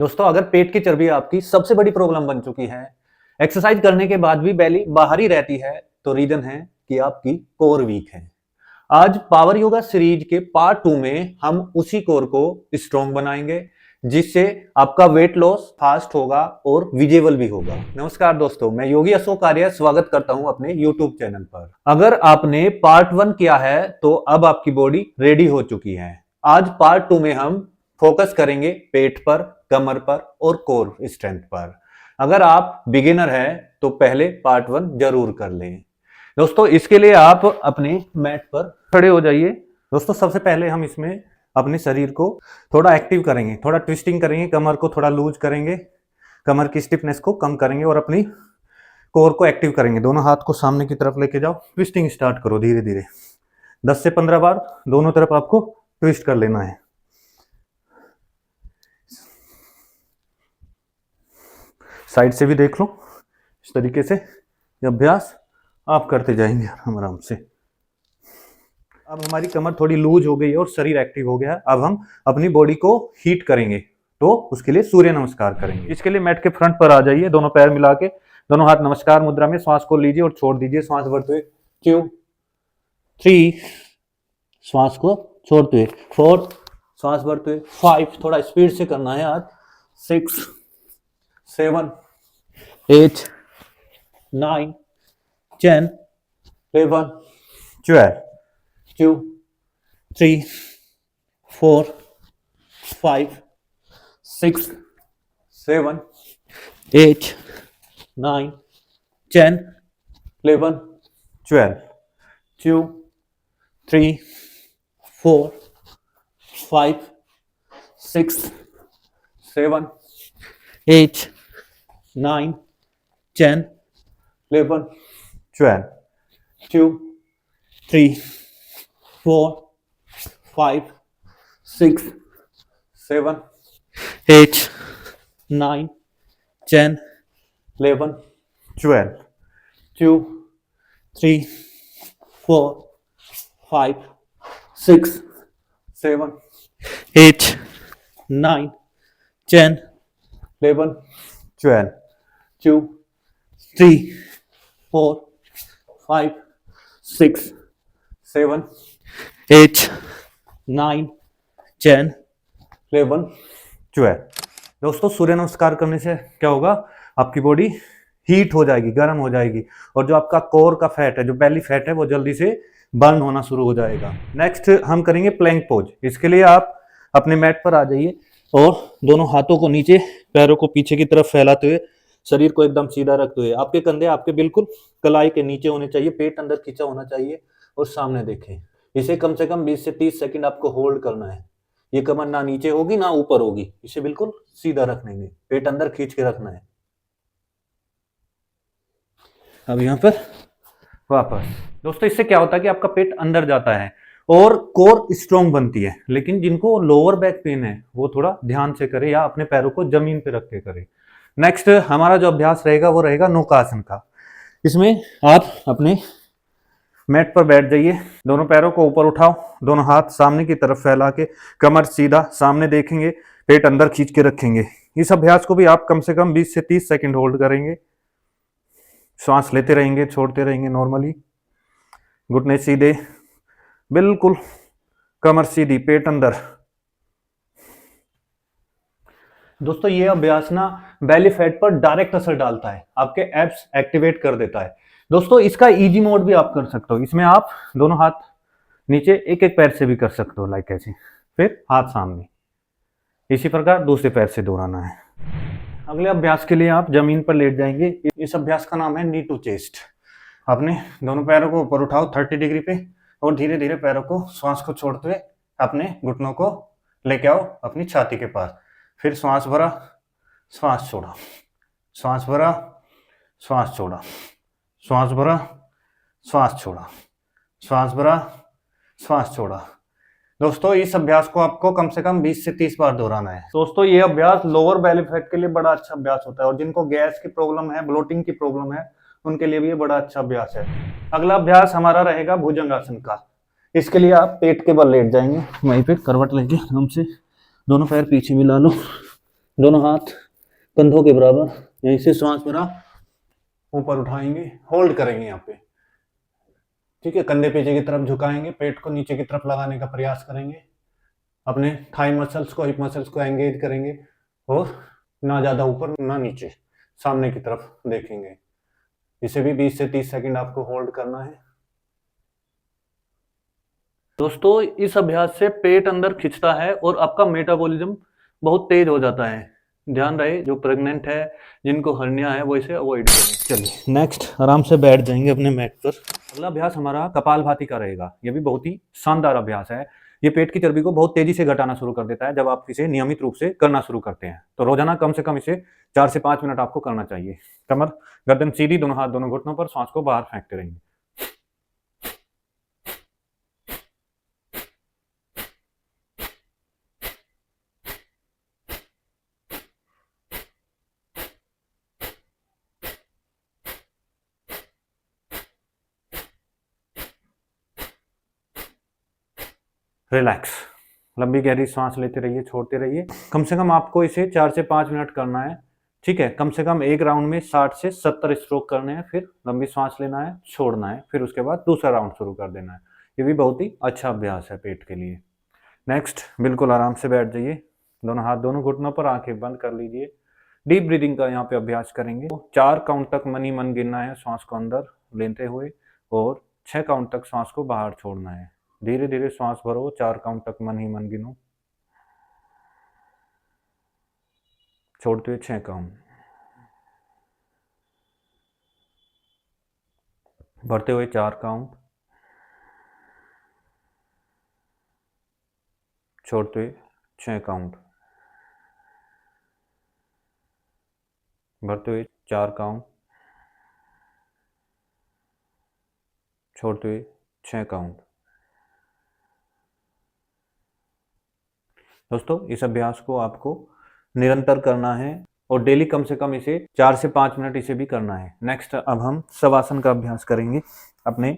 दोस्तों, अगर पेट की चर्बी आपकी सबसे बड़ी प्रॉब्लम बन चुकी है, एक्सरसाइज करने के बाद भी बेली बाहर ही रहती है, तो रीजन है कि आपकी कोर वीक है। आज पावर योगा सीरीज के पार्ट 2 में हम उसी कोर को स्ट्रॉन्ग बनाएंगे, जिससे आपका वेट लॉस फास्ट होगा और विजिबल भी होगा। नमस्कार दोस्तों, मैं योगी अशोक आर्य स्वागत करता हूं अपने यूट्यूब चैनल पर। अगर आपने पार्ट 1 किया है तो अब आपकी बॉडी रेडी हो चुकी है। आज पार्ट 2 में हम फोकस करेंगे पेट पर, कमर पर और कोर स्ट्रेंथ पर। अगर आप बिगिनर हैं तो पहले पार्ट 1 जरूर कर लें। दोस्तों, इसके लिए आप अपने मैट पर खड़े हो जाइए। दोस्तों, सबसे पहले हम इसमें अपने शरीर को थोड़ा एक्टिव करेंगे, थोड़ा ट्विस्टिंग करेंगे, कमर को थोड़ा लूज करेंगे, कमर की स्टिफनेस को कम करेंगे और अपनी कोर को एक्टिव करेंगे। दोनों हाथ को सामने की तरफ लेके जाओ, ट्विस्टिंग स्टार्ट करो धीरे धीरे। 10 से 15 बार दोनों तरफ आपको ट्विस्ट कर लेना है। साइड से भी देख लो। इस तरीके से ये अभ्यास आप करते जाएंगे आराम से। अब हमारी कमर थोड़ी लूज हो गई है और शरीर एक्टिव हो गया है। अब हम अपनी बॉडी को हीट करेंगे, तो उसके लिए सूर्य नमस्कार करेंगे। इसके लिए मैट के फ्रंट पर आ जाइए, दोनों पैर मिला के, दोनों हाथ नमस्कार मुद्रा में। श्वास को लीजिए और छोड़ दीजिए, श्वास भरते हुए 2 3, श्वास को छोड़ते हुए 4, श्वास भरते हुए 5, थोड़ा स्पीड से करना है आज, 6 7 8 9 10 11 12 2 3 4 5 6 7 8 9 10 11 12 2 3 4 5 6 7 8 9 10 11 12 2 3 4 5 6 7 8 9 10 11 12 2 3 4 5 6 7 8 9 10 11 12 2 3 4 5 6 7 8 9 10 11 12। दोस्तों, सूर्य नमस्कार करने से क्या होगा, आपकी बॉडी हीट हो जाएगी, गर्म हो जाएगी, और जो आपका कोर का फैट है, जो बेली फैट है, वो जल्दी से बर्न होना शुरू हो जाएगा। नेक्स्ट हम करेंगे प्लैंक पोज। इसके लिए आप अपने मैट पर आ जाइए और दोनों हाथों को नीचे, पैरों को पीछे की तरफ फैलाते हुए, शरीर को एकदम सीधा रखते हुए, आपके कंधे आपके बिल्कुल कलाई के नीचे होने चाहिए, पेट अंदर खींचा होना चाहिए और सामने देखें। इसे कम से कम 20 से 30 सेकंड आपको होल्ड करना है। ये कमर ना नीचे होगी ना ऊपर होगी, इसे बिल्कुल सीधा रखने में, पेट अंदर खींच के रखना है। अब यहाँ पर वापस। दोस्तों, इससे क्या होता है कि आपका पेट अंदर जाता है और कोर स्ट्रॉन्ग बनती है। लेकिन जिनको लोअर बैक पेन है वो थोड़ा ध्यान से करे या अपने पैरों को जमीन पे रख के करे। नेक्स्ट हमारा जो अभ्यास रहेगा वो रहेगा नौकासन का। इसमें आप अपने मैट पर बैठ जाइए, दोनों पैरों को ऊपर उठाओ, दोनों हाथ सामने की तरफ फैला के, कमर सीधा सामने देखेंगे, पेट अंदर खींच के रखेंगे। इस अभ्यास को भी आप कम से कम 20 से 30 सेकंड होल्ड करेंगे। श्वास लेते रहेंगे, छोड़ते रहेंगे नॉर्मली। घुटने सीधे, बिल्कुल कमर सीधी, पेट अंदर। दोस्तों, ये अभ्यास ना बेली फैट पर डायरेक्ट असर डालता है, आपके एब्स एक्टिवेट कर देता है। दोस्तों, इसका इजी मोड भी आप कर सकते हो। इसमें आप दोनों हाथ नीचे, एक एक पैर से भी कर सकते हो, लाइक ऐसे, फिर हाथ सामने। इसी प्रकार दूसरे पैर से दोहराना है। अगले अभ्यास के लिए आप जमीन पर लेट जाएंगे। इस अभ्यास का नाम है नी टू चेस्ट। अपने दोनों पैरों को ऊपर उठाओ 30 डिग्री पे और धीरे धीरे पैरों को, श्वास को छोड़ते हुए अपने घुटनों को लेके आओ अपनी छाती के पास। फिर श्वास भरा, श्वास छोड़ा, श्वास भरा, श्वास छोड़ा, श्वास भरा, श्वास छोड़ा, श्वास भरा, श्वास छोड़ा। दोस्तों, इस अभ्यास को आपको कम से कम 20 से 30 बार दोहराना है। दोस्तों, ये अभ्यास लोअर बेली फैट के लिए बड़ा अच्छा अभ्यास होता है और जिनको गैस की प्रॉब्लम है, ब्लोटिंग की प्रॉब्लम है, उनके लिए भी ये बड़ा अच्छा अभ्यास है। अगला अभ्यास हमारा रहेगा भुजंगासन का। इसके लिए आप पेट के बल लेट जाएंगे, वहीं पे करवट लेके आराम से दोनों पैर पीछे मिला लो, दोनों हाथ कंधों के बराबर, यहीं से श्वास भरा ऊपर उठाएंगे, होल्ड करेंगे यहाँ पे, ठीक है। कंधे पीछे की तरफ झुकाएंगे, पेट को नीचे की तरफ लगाने का प्रयास करेंगे, अपने थाई मसल्स को, हिप मसल्स को एंगेज करेंगे और ना ज्यादा ऊपर ना नीचे, सामने की तरफ देखेंगे। इसे भी 20 से 30 सेकंड आपको होल्ड करना है। दोस्तों इस अभ्यास से पेट अंदर खिंचता है और आपका मेटाबॉलिज्म बहुत तेज हो जाता है। ध्यान रहे जो प्रेग्नेंट है, जिनको हर्निया है, वो इसे अवॉइड करें। चलिए नेक्स्ट, आराम से बैठ जाएंगे अपने मैट पर। अगला अभ्यास हमारा कपालभाति का रहेगा। ये भी बहुत ही शानदार अभ्यास है। ये पेट की चर्बी को बहुत तेजी से घटाना शुरू कर देता है जब आप इसे नियमित रूप से करना शुरू करते हैं। तो रोजाना कम से कम इसे 4 से 5 मिनट आपको करना चाहिए। कमर गर्दन सीधी, दोनों हाथ दोनों घुटनों पर, सांस को बाहर फेंकते रहेंगे। रिलैक्स, लंबी गहरी सांस लेते रहिए, छोड़ते रहिए। कम से कम आपको इसे 4 से 5 मिनट करना है, ठीक है। कम से कम एक राउंड में 60 से 70 स्ट्रोक करने हैं, फिर लंबी सांस लेना है, छोड़ना है, फिर उसके बाद दूसरा राउंड शुरू कर देना है। ये भी बहुत ही अच्छा अभ्यास है पेट के लिए। नेक्स्ट, बिल्कुल आराम से बैठ जाइए, दोनों हाथ दोनों घुटनों पर, आंखें बंद कर लीजिए। डीप ब्रीदिंग का यहाँ पे अभ्यास करेंगे। 4 काउंट तक मन ही मन गिनना है श्वास को अंदर लेते हुए, और 6 काउंट तक श्वास को बाहर छोड़ना है। धीरे धीरे श्वास भरो, 4 काउंट तक मन ही मन गिनो, छोड़ते हुए 6 काउंट, भरते हुए 4 काउंट, छोड़ते हुए 6 काउंट, भरते हुए 4 काउंट, छोड़ते हुए 6 काउंट। दोस्तों इस अभ्यास को आपको निरंतर करना है और डेली कम से कम इसे 4 से 5 मिनट इसे भी करना है। नेक्स्ट, अब हम शवासन का अभ्यास करेंगे। अपने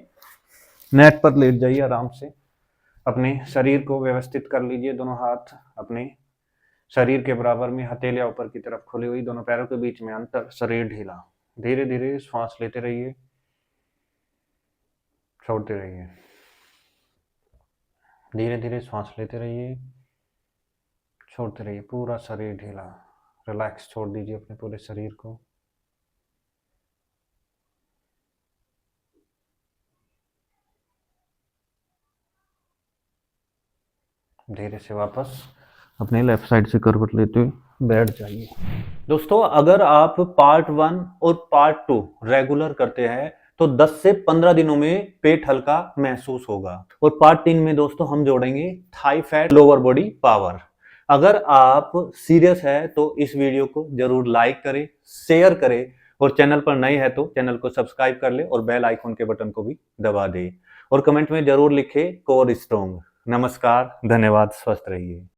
नेट पर लेट जाइए, आराम से अपने शरीर को व्यवस्थित कर लीजिए। दोनों हाथ अपने शरीर के बराबर में, हथेलियां ऊपर की तरफ खुली हुई, दोनों पैरों के बीच में अंतर, शरीर ढीला। धीरे धीरे श्वास लेते रहिए, छोड़ते रहिए। धीरे धीरे श्वास लेते रहिए, छोड़ते रहिए। पूरा शरीर ढीला, रिलैक्स, छोड़ दीजिए अपने पूरे शरीर को। धीरे से वापस अपने लेफ्ट साइड से करवट लेते हुए बैठ जाइए। दोस्तों अगर आप पार्ट 1 और पार्ट 2 रेगुलर करते हैं तो 10 से 15 दिनों में पेट हल्का महसूस होगा। और पार्ट 3 में दोस्तों हम जोड़ेंगे Thai fat, lower body power. अगर आप सीरियस है तो इस वीडियो को जरूर लाइक करें, शेयर करें, और चैनल पर नए हैं तो चैनल को सब्सक्राइब कर ले और बेल आइकन के बटन को भी दबा दे। और कमेंट में जरूर लिखे कोर स्ट्रॉन्ग। नमस्कार, धन्यवाद, स्वस्थ रहिए।